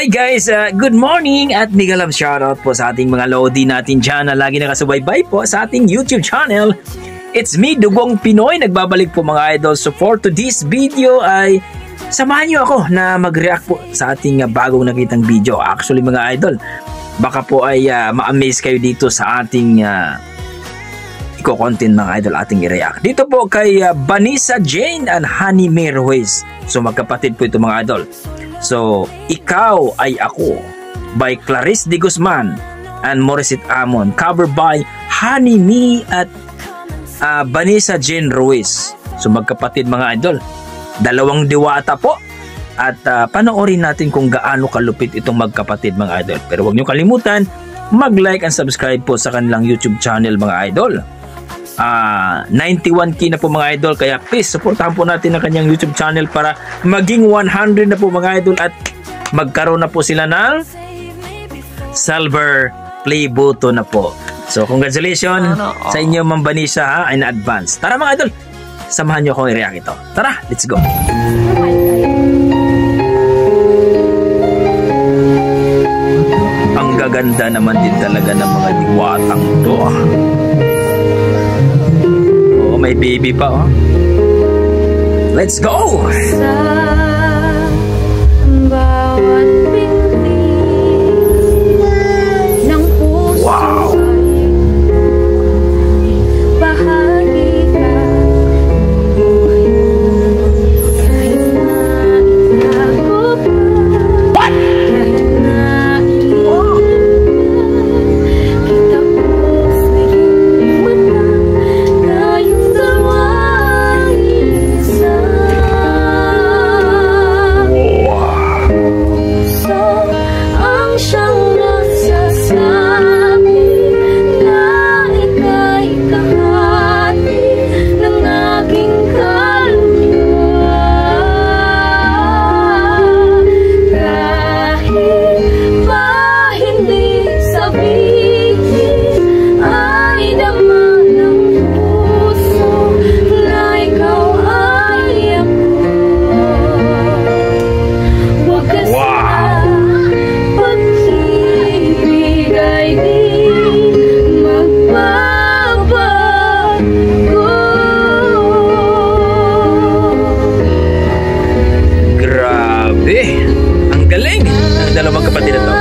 Hi guys! Good morning at mega love shoutout po sa ating mga Lodi natin dyan na lagi nakasubaybay po sa ating YouTube channel. It's me, Dugong Pinoy. Nagbabalik po mga idol. So for today's video ay samahan nyo ako na mag-react po sa ating bagong nakitang video. Actually mga idol, baka po ay ma-amaze kayo dito sa ating content mga idol ating i-react. Dito po kay Vanessa Jane and Honey May Ruiz. So magkapatid po ito mga idol. So, Ikaw Ay Ako by Clarice de Guzman and Morissette Amon, covered by Honey May at Vanessa Jane Ruiz. So magkapatid mga idol, dalawang diwata po. At panoorin natin kung gaano kalupit itong magkapatid mga idol. Pero huwag nyo kalimutan mag-like and subscribe po sa kanilang YouTube channel mga idol. 91k na po mga idol, kaya please supportahan po natin ang kanyang YouTube channel para maging 100 na po mga idol at magkaroon na po sila ng silver play button na po. So congratulations sa inyo Ma'am Vanessa in advance. Tara mga idol, samahan nyo akong i-react ito. Tara, let's go. Ang gaganda naman din talaga ng mga diwatang to. May baby pa oh. Let's go! Wow! Ang galing ng dalawang kapatid na to.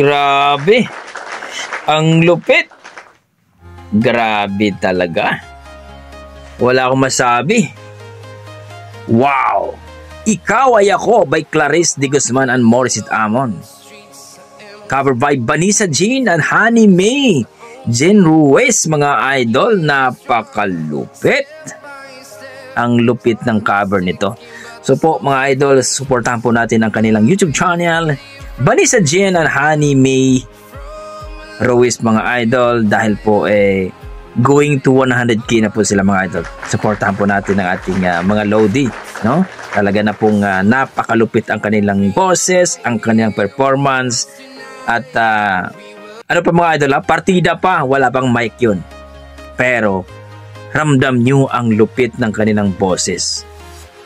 Grabe. Ang lupit. Grabe talaga. Wala akong masabi. Wow. Ikaw Ay Ako by Clarice de Guzman and Morissette Amon. Cover by Vanessa Jean and Honey May. Jen Ruiz, mga idol, napakalupit. Ang lupit ng cover nito. So po mga idol, supportahan po natin ang kanilang YouTube channel, Vanessa Jean and Honey May Ruiz, mga idol, dahil po going to 100k na po sila, mga idol. Supportahan po natin ang ating mga Lodi, no? Talaga na pong napakalupit ang kanilang boses, ang kanilang performance, at ano pa mga idol, partida pa, wala pang mic yun. Pero ramdam nyo ang lupit ng kanilang boses.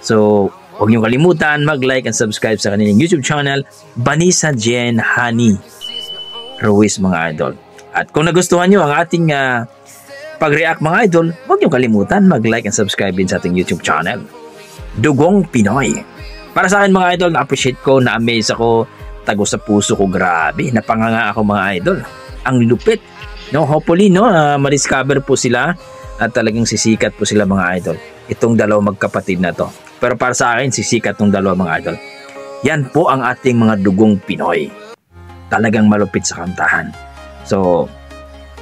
So huwag nyo kalimutan mag-like and subscribe sa kanilang YouTube channel, Vanessa Jean Honey Ruiz, mga idol. At kung nagustuhan nyo ang ating pag-react, mga idol, huwag nyo kalimutan mag-like and subscribe din sa ating YouTube channel, Dugong Pinoy. Para sa akin, mga idol, na-appreciate ko, na-amaze ako, tago sa puso ko, grabe, napanganga ako, mga idol. Ang lupit, no? Hopefully, no, ma-discover po sila at talagang sisikat po sila, mga idol. Itong dalawang magkapatid na to. Pero para sa akin, sisikat tong dalawang, mga idol. Yan po ang ating mga Dugong Pinoy. Talagang malupit sa kantahan. So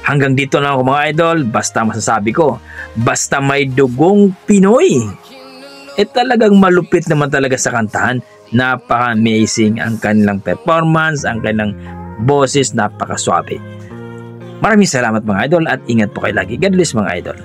hanggang dito na ako, mga idol. Basta masasabi ko, basta may Dugong Pinoy, talagang malupit naman talaga sa kantahan. Napaka-amazing ang kanilang performance, ang kanilang boses, napaka-swabe. Maraming salamat, mga idol, at ingat po kayo lagi. God bless, mga idol.